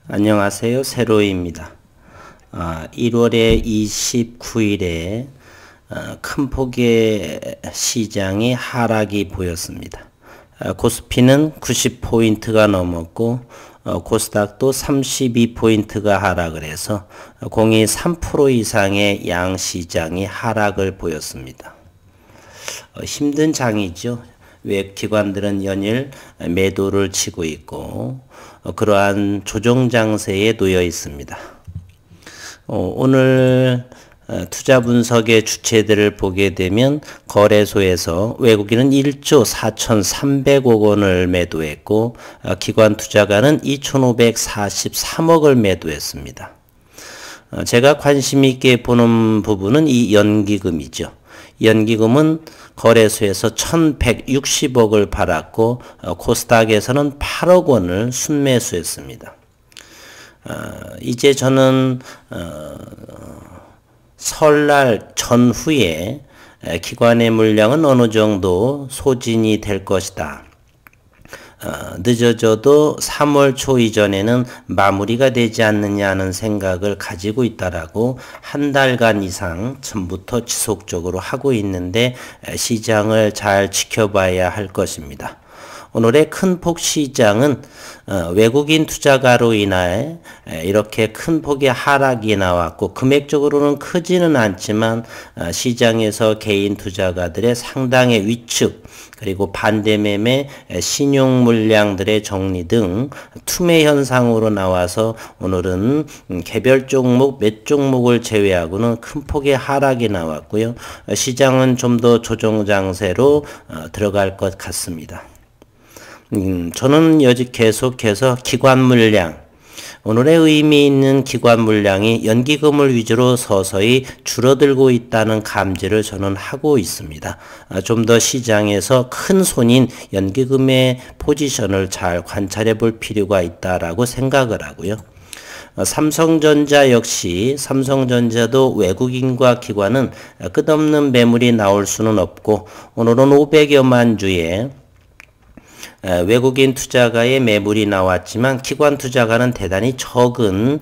안녕하세요. 세로이입니다. 1월의 29일에 큰 폭의 시장이 하락이 보였습니다. 코스피는 90포인트가 넘었고 코스닥도 32포인트가 하락을 해서 공이 3% 이상의 양시장이 하락을 보였습니다. 힘든 장이죠. 외기관들은 연일 매도를 치고 있고 그러한 조정 장세에 놓여 있습니다. 오늘 투자 분석의 주체들을 보게 되면 거래소에서 외국인은 1조 4,300억 원을 매도했고 기관 투자가는 2,543억을 매도했습니다. 제가 관심 있게 보는 부분은 이 연기금이죠. 연기금은 거래소에서 1,160억을 팔았고 코스닥에서는 8억 원을 순매수했습니다. 이제 저는 설날 전후에 기관의 물량은 어느 정도 소진이 될 것이다. 늦어져도 3월 초 이전에는 마무리가 되지 않느냐는 생각을 가지고 있다라고 한 달간 이상 전부터 지속적으로 하고 있는데 시장을 잘 지켜봐야 할 것입니다. 오늘의 큰 폭 시장은 외국인 투자가로 인해 이렇게 큰 폭의 하락이 나왔고 금액적으로는 크지는 않지만 시장에서 개인 투자가들의 상당의 위축 그리고 반대매매 신용 물량들의 정리 등 투매 현상으로 나와서 오늘은 개별 종목 몇 종목을 제외하고는 큰 폭의 하락이 나왔고요. 시장은 좀 더 조정 장세로 들어갈 것 같습니다. 저는 여직 계속해서 기관 물량, 오늘의 의미 있는 기관 물량이 연기금을 위주로 서서히 줄어들고 있다는 감지를 저는 하고 있습니다. 좀 더 시장에서 큰 손인 연기금의 포지션을 잘 관찰해 볼 필요가 있다라고 생각을 하고요. 삼성전자 역시 삼성전자도 외국인과 기관은 끝없는 매물이 나올 수는 없고 오늘은 500여만 주에 외국인 투자가의 매물이 나왔지만 기관 투자가는 대단히 적은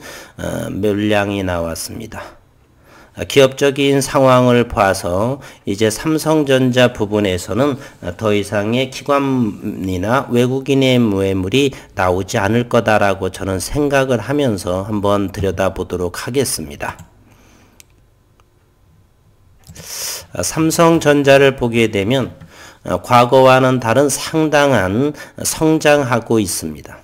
물량이 나왔습니다. 기업적인 상황을 봐서 이제 삼성전자 부분에서는 더 이상의 기관이나 외국인의 매물이 나오지 않을 거다라고 저는 생각을 하면서 한번 들여다보도록 하겠습니다. 삼성전자를 보게 되면 과거와는 다른 상당한 성장하고 있습니다.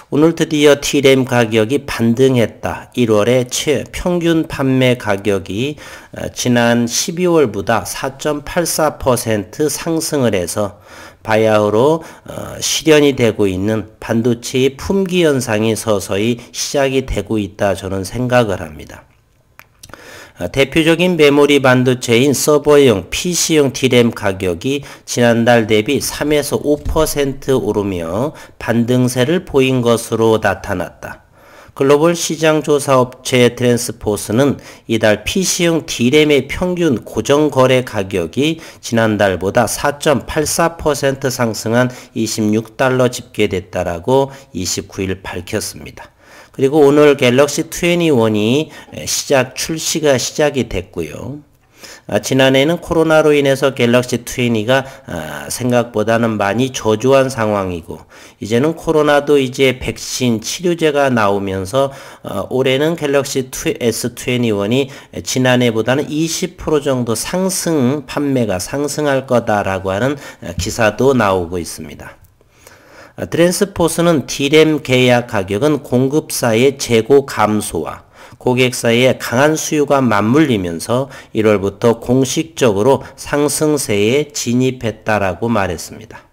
오늘 드디어 T램 가격이 반등했다. 1월에 평균 판매 가격이 지난 12월보다 4.84% 상승을 해서 바야흐로 실현이 되고 있는 반도체의 품귀 현상이 서서히 시작이 되고 있다 저는 생각을 합니다. 대표적인 메모리 반도체인 서버용 PC용 D램 가격이 지난달 대비 3에서 5% 오르며 반등세를 보인 것으로 나타났다. 글로벌 시장 조사 업체 트랜스포스는 이달 PC용 D램의 평균 고정 거래 가격이 지난달보다 4.84% 상승한 26달러 집계됐다라고 29일 밝혔습니다. 그리고 오늘 갤럭시 21이 출시가 시작이 됐고요. 지난해에는 코로나로 인해서 갤럭시 20가 생각보다는 많이 저조한 상황이고 이제는 코로나도 이제 백신 치료제가 나오면서 올해는 갤럭시 S21이 지난해보다는 20% 정도 판매가 상승할 거다라고 하는 기사도 나오고 있습니다. 트랜스포스는 D램 계약 가격은 공급사의 재고 감소와 고객사의 강한 수요가 맞물리면서 1월부터 공식적으로 상승세에 진입했다라고 말했습니다.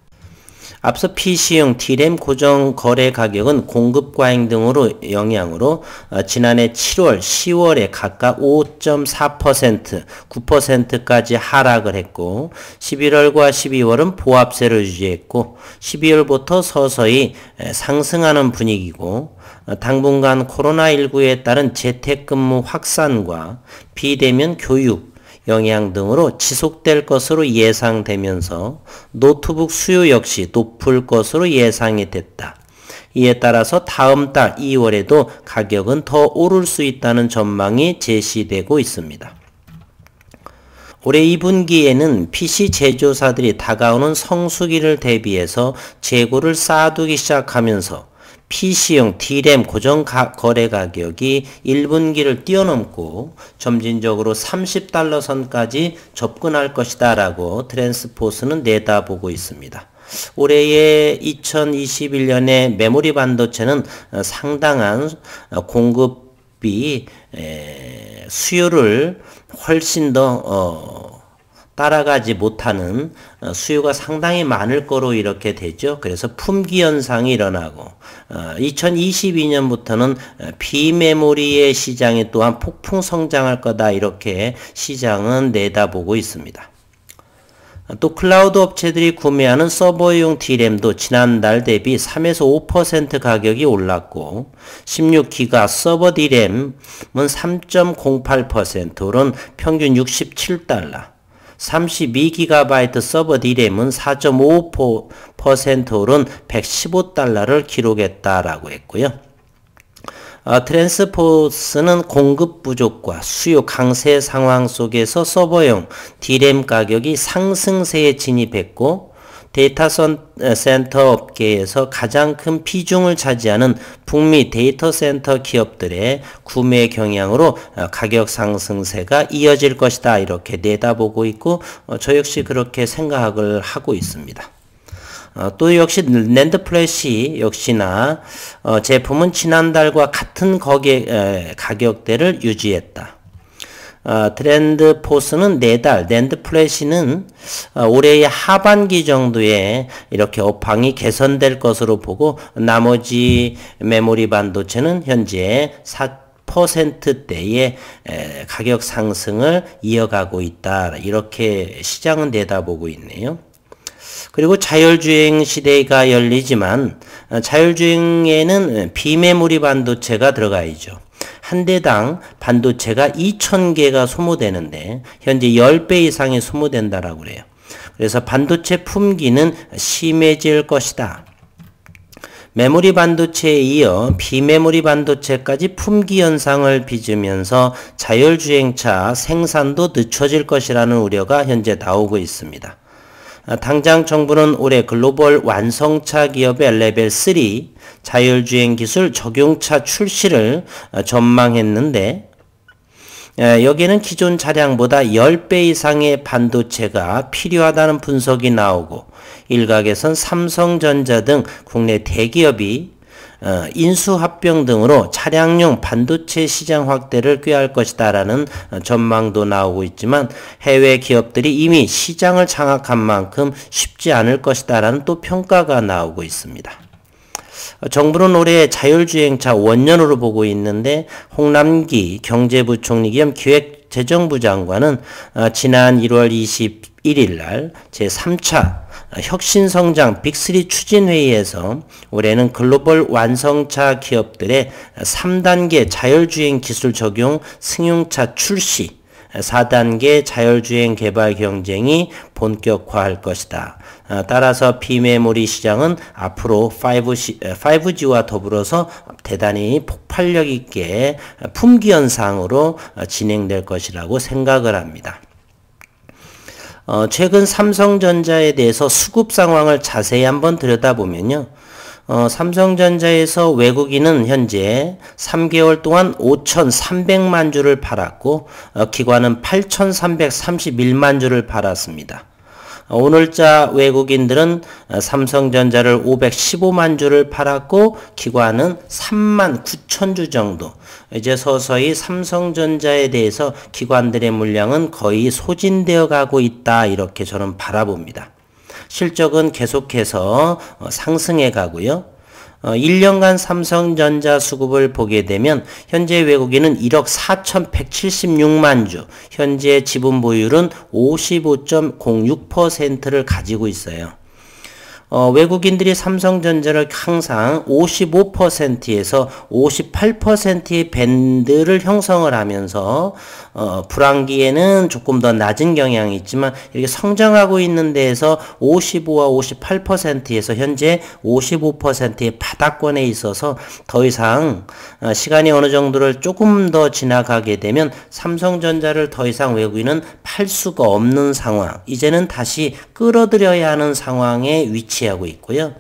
앞서 PC용 D램 고정 거래 가격은 공급 과잉 등으로 영향으로 지난해 7월, 10월에 각각 5.4%, 9%까지 하락을 했고 11월과 12월은 보합세를 유지했고 12월부터 서서히 상승하는 분위기고 당분간 코로나19에 따른 재택근무 확산과 비대면 교육, 영향 등으로 지속될 것으로 예상되면서 노트북 수요 역시 높을 것으로 예상이 됐다. 이에 따라서 다음 달 2월에도 가격은 더 오를 수 있다는 전망이 제시되고 있습니다. 올해 2분기에는 PC 제조사들이 다가오는 성수기를 대비해서 재고를 쌓아두기 시작하면서 PC용 D램 고정 거래 가격이 1분기를 뛰어넘고 점진적으로 $30 선까지 접근할 것이다 라고 트랜스포스는 내다보고 있습니다. 올해의 2021년에 메모리 반도체는 상당한 공급이 수요를 훨씬 더 따라가지 못하는 수요가 상당히 많을 거로 이렇게 되죠. 그래서 품귀 현상이 일어나고 2022년부터는 비메모리의 시장이 또한 폭풍 성장할 거다 이렇게 시장은 내다보고 있습니다. 또 클라우드 업체들이 구매하는 서버용 D램도 지난달 대비 3에서 5% 가격이 올랐고 16기가 서버 D램은 3.08% 오른 평균 $67, 32GB 서버 D램은 4.55% 오른 $115를 기록했다라고 했고요. 트랜스포스는 공급 부족과 수요 강세 상황 속에서 서버용 D램 가격이 상승세에 진입했고 데이터 센터 업계에서 가장 큰 비중을 차지하는 북미 데이터 센터 기업들의 구매 경향으로 가격 상승세가 이어질 것이다 이렇게 내다보고 있고 저 역시 그렇게 생각을 하고 있습니다. 또 역시 낸드 플래시 역시나 제품은 지난달과 같은 가격대를 유지했다. 트렌드 포스는 내달 낸드 플래시는 올해의 하반기 정도에 이렇게 업황이 개선될 것으로 보고 나머지 메모리 반도체는 현재 4%대의 가격 상승을 이어가고 있다. 이렇게 시장은 내다보고 있네요. 그리고 자율주행 시대가 열리지만 자율주행에는 비메모리 반도체가 들어가야죠. 한 대당 반도체가 2,000개가 소모되는데 현재 10배 이상이 소모된다라고 그래요. 그래서 반도체 품귀는 심해질 것이다. 메모리 반도체에 이어 비메모리 반도체까지 품귀 현상을 빚으면서 자율주행차 생산도 늦춰질 것이라는 우려가 현재 나오고 있습니다. 당장 정부는 올해 글로벌 완성차 기업의 레벨 3 자율주행 기술 적용차 출시를 전망했는데 여기에는 기존 차량보다 10배 이상의 반도체가 필요하다는 분석이 나오고 일각에선 삼성전자 등 국내 대기업이 인수합병 등으로 차량용 반도체 시장 확대를 꾀할 것이다 라는 전망도 나오고 있지만 해외 기업들이 이미 시장을 장악한 만큼 쉽지 않을 것이다 라는 또 평가가 나오고 있습니다. 정부는 올해 자율주행차 원년으로 보고 있는데 홍남기 경제부총리 겸 기획재정부 장관은 지난 1월 21일 날 제3차 혁신성장 빅3 추진회의에서 올해는 글로벌 완성차 기업들의 3단계 자율주행 기술 적용 승용차 출시, 4단계 자율주행 개발 경쟁이 본격화할 것이다. 따라서 비메모리 시장은 앞으로 5G와 더불어서 대단히 폭발력 있게 품귀 현상으로 진행될 것이라고 생각을 합니다. 최근 삼성전자에 대해서 수급 상황을 자세히 한번 들여다보면요. 삼성전자에서 외국인은 현재 3개월 동안 5,300만 주를 팔았고 기관은 8,331만 주를 팔았습니다. 오늘자 외국인들은 삼성전자를 515만 주를 팔았고 기관은 3만 9천 주 정도. 이제 서서히 삼성전자에 대해서 기관들의 물량은 거의 소진되어 가고 있다 이렇게 저는 바라봅니다. 실적은 계속해서 상승해 가고요. 1년간 삼성전자 수급을 보게 되면 현재 외국인은 1억 4,176만 주, 현재 지분 보유율은 55.06%를 가지고 있어요. 외국인들이 삼성전자를 항상 55%에서 58%의 밴드를 형성을 하면서 불황기에는 조금 더 낮은 경향이 있지만 이렇게 성장하고 있는 데에서 55와 58%에서 현재 55%의 바닥권에 있어서 더 이상 시간이 어느 정도를 조금 더 지나가게 되면 삼성전자를 더 이상 외국인은 팔 수가 없는 상황, 이제는 다시 끌어들여야 하는 상황에 위치하고 있고요.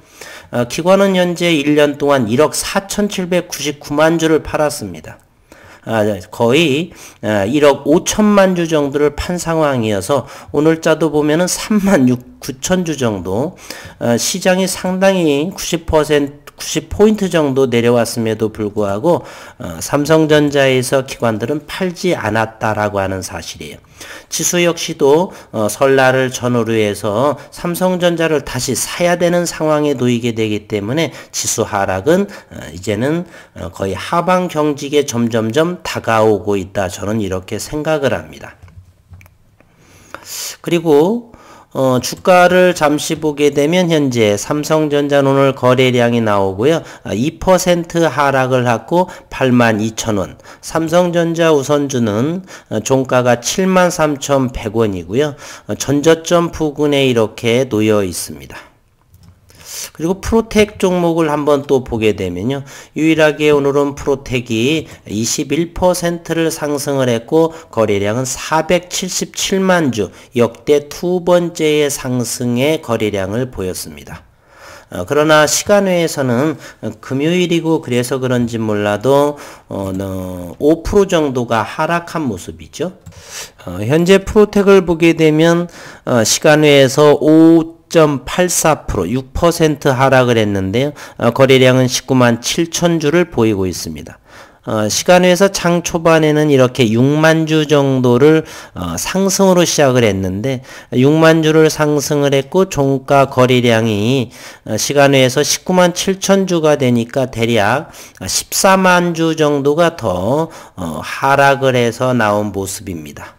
기관은 현재 1년 동안 1억 4,799만 주를 팔았습니다. 거의 1억 5천만 주 정도를 판 상황이어서 오늘자도 보면은 3만 9천 주 정도, 시장이 상당히 90포인트 정도 내려왔음에도 불구하고 삼성전자에서 기관들은 팔지 않았다라고 하는 사실이에요. 지수 역시도 설날을 전후로 해서 삼성전자를 다시 사야 되는 상황에 놓이게 되기 때문에 지수 하락은 이제는 거의 하방 경직에 점점점 다가오고 있다. 저는 이렇게 생각을 합니다. 그리고 주가를 잠시 보게 되면 현재 삼성전자는 오늘 거래량이 나오고요. 2% 하락을 하고 82,000원. 삼성전자 우선주는 종가가 73,100원이고요. 전저점 부근에 이렇게 놓여 있습니다. 그리고 프로텍 종목을 한번 또 보게 되면요. 유일하게 오늘은 프로텍이 21%를 상승을 했고 거래량은 477만 주, 역대 두 번째의 상승의 거래량을 보였습니다. 그러나 시간외에서는 금요일이고 그래서 그런지 몰라도 5% 정도가 하락한 모습이죠. 현재 프로텍을 보게 되면 시간외에서 5.84%, 6% 하락을 했는데요. 거래량은 19만 7천 주를 보이고 있습니다. 시간외에서 장 초반에는 이렇게 6만 주 정도를 상승으로 시작을 했는데 6만 주를 상승을 했고 종가 거래량이 시간외에서 19만 7천 주가 되니까 대략 14만 주 정도가 더 하락을 해서 나온 모습입니다.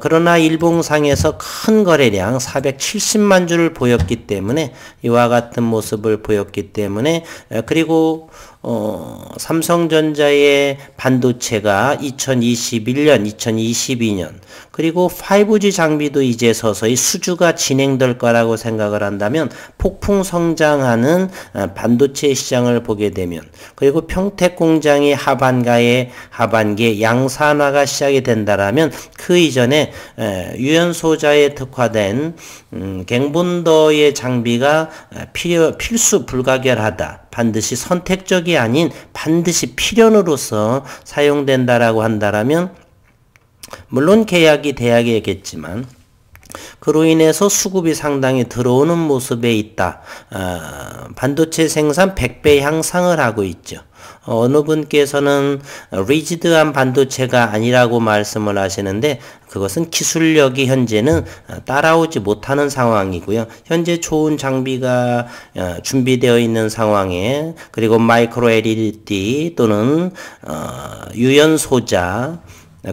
그러나 일봉상에서 큰 거래량 470만 주를 보였기 때문에 이와 같은 모습을 보였기 때문에 그리고 삼성전자의 반도체가 2021년, 2022년 그리고 5G 장비도 이제 서서히 수주가 진행될 거라고 생각을 한다면 폭풍 성장하는 반도체 시장을 보게 되면 그리고 평택 공장이 하반기에 양산화가 시작이 된다라면 그 이전에 유연소자에 특화된 갱본더의 장비가 필수 불가결하다. 반드시 선택적이 아닌 반드시 필연으로서 사용된다라고 한다라면 물론 계약이 돼야겠지만 그로 인해서 수급이 상당히 들어오는 모습에 있다. 반도체 생산 100배 향상을 하고 있죠. 어느 분께서는 리지드한 반도체가 아니라고 말씀을 하시는데 그것은 기술력이 현재는 따라오지 못하는 상황이고요. 현재 좋은 장비가 준비되어 있는 상황에 그리고 마이크로 LED 또는 유연소자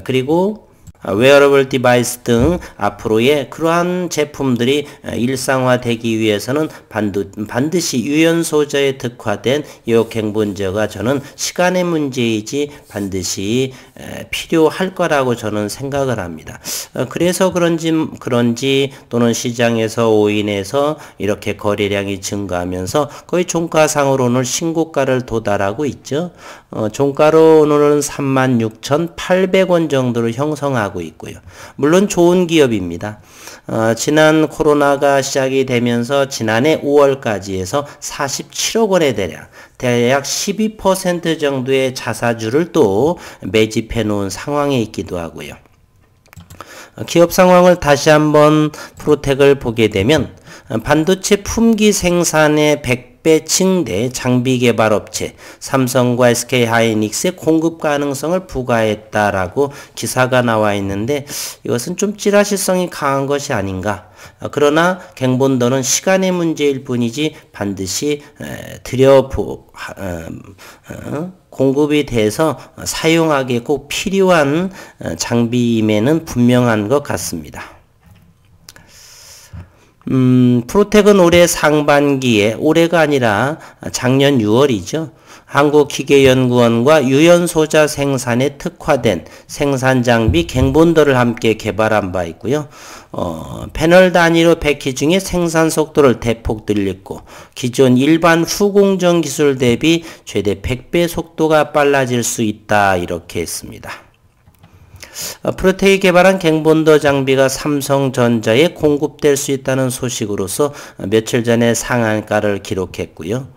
그리고 웨어러블 디바이스 등 앞으로의 그러한 제품들이 일상화되기 위해서는 반드시 유연소자에 특화된 이 갱본저가 저는 시간의 문제이지 반드시 필요할 거라고 저는 생각을 합니다. 그래서 그런지 또는 시장에서 오인해서 이렇게 거래량이 증가하면서 거의 종가상으로 오늘 신고가를 도달하고 있죠. 종가로 오늘은 36,800원 정도를 형성하고 있고요. 물론 좋은 기업입니다. 지난 코로나가 시작이 되면서 지난해 5월까지 해서 47억 원에 대략 12% 정도의 자사주를 또 매집해 놓은 상황에 있기도 하고요. 기업 상황을 다시 한번 프로텍을 보게 되면 반도체 품기 생산의 100배 증대 장비 개발 업체 삼성과 SK 하이닉스의 공급 가능성을 부과했다라고 기사가 나와 있는데 이것은 좀 찌라시성이 강한 것이 아닌가. 그러나 갱본더는 시간의 문제일 뿐이지 반드시 공급이 돼서 사용하기에 꼭 필요한 장비임에는 분명한 것 같습니다. 프로텍은 올해 상반기에, 올해가 아니라 작년 6월이죠. 한국기계연구원과 유연소자 생산에 특화된 생산장비 갱본더를 함께 개발한 바 있고요. 패널 단위로 패키징 중에 생산 속도를 대폭 늘렸고 기존 일반 후공정 기술 대비 최대 100배 속도가 빨라질 수 있다 이렇게 했습니다. 프로텍이 개발한 갱본더 장비가 삼성전자에 공급될 수 있다는 소식으로서 며칠 전에 상한가를 기록했고요.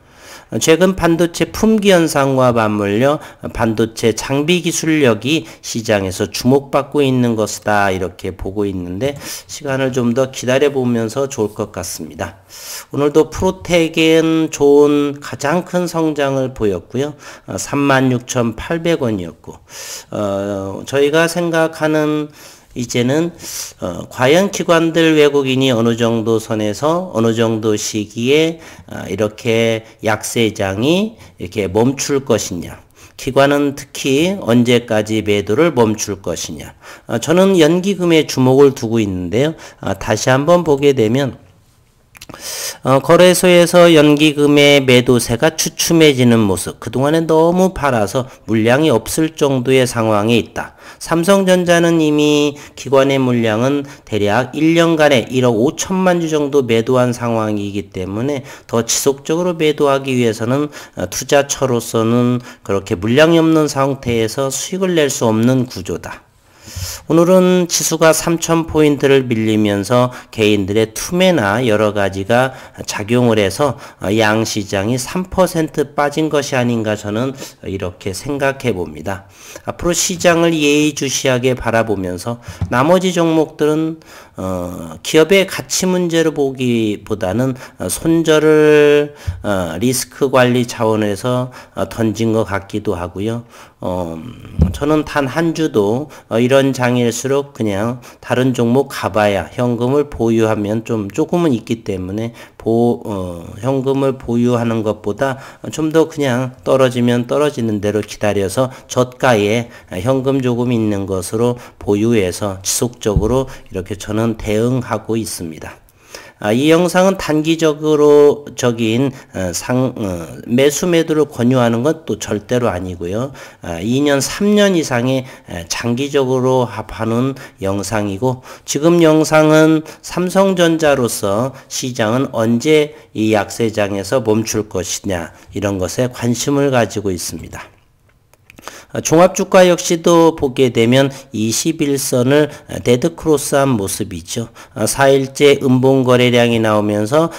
최근 반도체 품귀 현상과 맞물려 반도체 장비 기술력이 시장에서 주목받고 있는 것이다 이렇게 보고 있는데 시간을 좀 더 기다려 보면서 좋을 것 같습니다. 오늘도 프로텍은 좋은 가장 큰 성장을 보였고요. 36,800원이었고 저희가 생각하는 이제는 과연 기관들 외국인이 어느 정도 선에서 어느 정도 시기에 이렇게 약세장이 이렇게 멈출 것이냐, 기관은 특히 언제까지 매도를 멈출 것이냐, 저는 연기금에 주목을 두고 있는데요. 다시 한번 보게 되면 거래소에서 연기금의 매도세가 주춤해지는 모습, 그동안에 너무 팔아서 물량이 없을 정도의 상황에 있다. 삼성전자는 이미 기관의 물량은 대략 1년간에 1억 5천만 주 정도 매도한 상황이기 때문에 더 지속적으로 매도하기 위해서는 투자처로서는 그렇게 물량이 없는 상태에서 수익을 낼 수 없는 구조다. 오늘은 지수가 3,000포인트를 밀리면서 개인들의 투매나 여러 가지가 작용을 해서 양시장이 3% 빠진 것이 아닌가 저는 이렇게 생각해 봅니다. 앞으로 시장을 예의주시하게 바라보면서 나머지 종목들은 기업의 가치 문제로 보기보다는 손절을 리스크 관리 차원에서 던진 것 같기도 하고요. 저는 단 한 주도 이런 장일수록 그냥 다른 종목 가봐야 현금을 보유하면 조금은 있기 때문에 현금을 보유하는 것보다 좀 더 그냥 떨어지면 떨어지는 대로 기다려서 저가에 현금 조금 있는 것으로 보유해서 지속적으로 이렇게 저는 대응하고 있습니다. 이 영상은 단기적인 매수 매도를 권유하는 건 또 절대로 아니고요. 2년 3년 이상의 장기적으로 합하는 영상이고 지금 영상은 삼성전자로서 시장은 언제 이 약세장에서 멈출 것이냐 이런 것에 관심을 가지고 있습니다. 종합주가 역시도 보게 되면 21선을 데드크로스한 모습이죠. 4일째 음봉거래량이 나오면서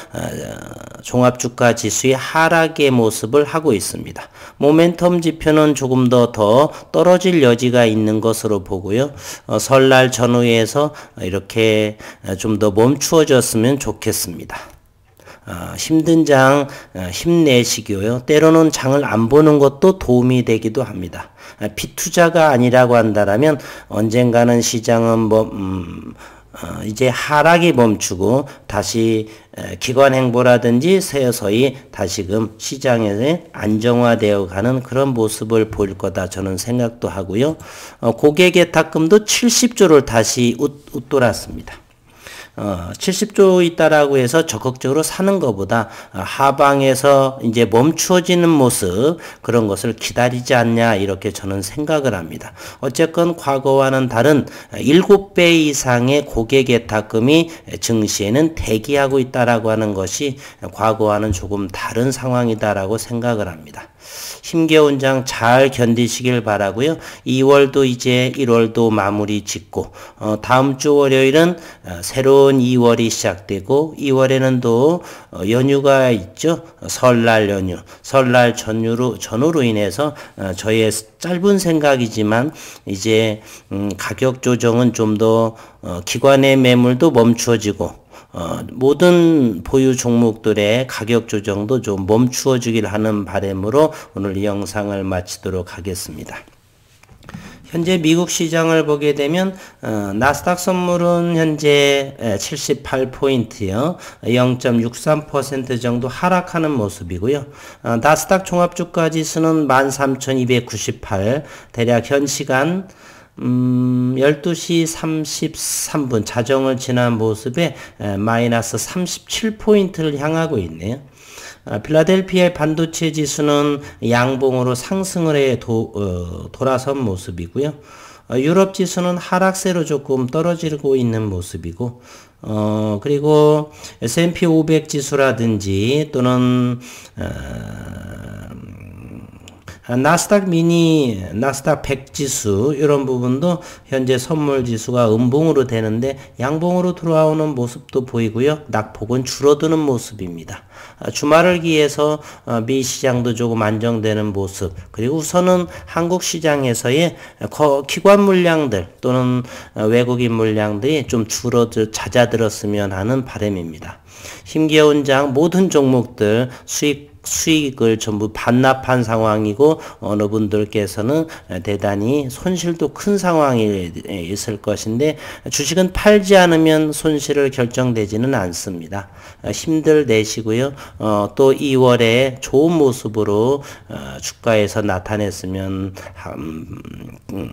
종합주가 지수의 하락의 모습을 하고 있습니다. 모멘텀 지표는 조금 더 떨어질 여지가 있는 것으로 보고요. 설날 전후에서 이렇게 좀 더 멈추어졌으면 좋겠습니다. 힘든 장 힘내시고요. 때로는 장을 안 보는 것도 도움이 되기도 합니다. 피투자가 아니라고 한다면 언젠가는 시장은 이제 하락이 멈추고 다시 기관 행보라든지 서서히 다시금 시장에 안정화되어 가는 그런 모습을 보일 거다 저는 생각도 하고요. 고객예탁금도 70조를 다시 웃돌았습니다. 70조 있다라고 해서 적극적으로 사는 것보다 하방에서 이제 멈추어지는 모습 그런 것을 기다리지 않냐 이렇게 저는 생각을 합니다. 어쨌건 과거와는 다른 7배 이상의 고객예탁금이 증시에는 대기하고 있다라고 하는 것이 과거와는 조금 다른 상황이다라고 생각을 합니다. 힘겨운 장 잘 견디시길 바라고요. 2월도 이제 1월도 마무리 짓고 다음 주 월요일은 새로운 2월이 시작되고 2월에는 또 연휴가 있죠. 설날 연휴. 설날 전후로 인해서 저의 짧은 생각이지만 이제 가격 조정은 좀 더 기관의 매물도 멈추어지고 모든 보유 종목들의 가격 조정도 좀 멈추어 주길 하는 바람으로 오늘 이 영상을 마치도록 하겠습니다. 현재 미국 시장을 보게 되면 나스닥 선물은 현재 78포인트요. 0.63% 정도 하락하는 모습이고요. 나스닥 종합주가 지수는 13,298 대략 현 시간 12시 33분 자정을 지난 모습에 마이너스 37포인트를 향하고 있네요. 필라델피아의 반도체 지수는 양봉으로 상승을 해 돌아선 모습이고요. 유럽 지수는 하락세로 조금 떨어지고 있는 모습이고, 그리고 S&P 500 지수라든지 또는 나스닥 미니, 나스닥 100 지수 이런 부분도 현재 선물 지수가 음봉으로 되는데 양봉으로 들어오는 모습도 보이고요. 낙폭은 줄어드는 모습입니다. 주말을 기해서 미 시장도 조금 안정되는 모습, 그리고 우선은 한국 시장에서의 기관 물량들 또는 외국인 물량들이 좀 잦아들었으면 하는 바람입니다. 힘겨운 장 모든 종목들 수익을 전부 반납한 상황이고, 어느 분들께서는 대단히 손실도 큰 상황이 있을 것인데, 주식은 팔지 않으면 손실을 결정되지는 않습니다. 힘들 내시고요. 또 2월에 좋은 모습으로 주가에서 나타냈으면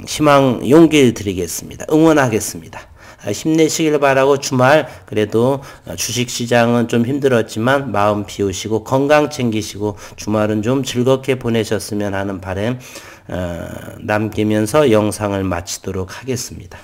희망 용기를 드리겠습니다. 응원하겠습니다. 힘내시길 바라고, 주말 그래도 주식시장은 좀 힘들었지만 마음 비우시고 건강 챙기시고 주말은 좀 즐겁게 보내셨으면 하는 바람 남기면서 영상을 마치도록 하겠습니다.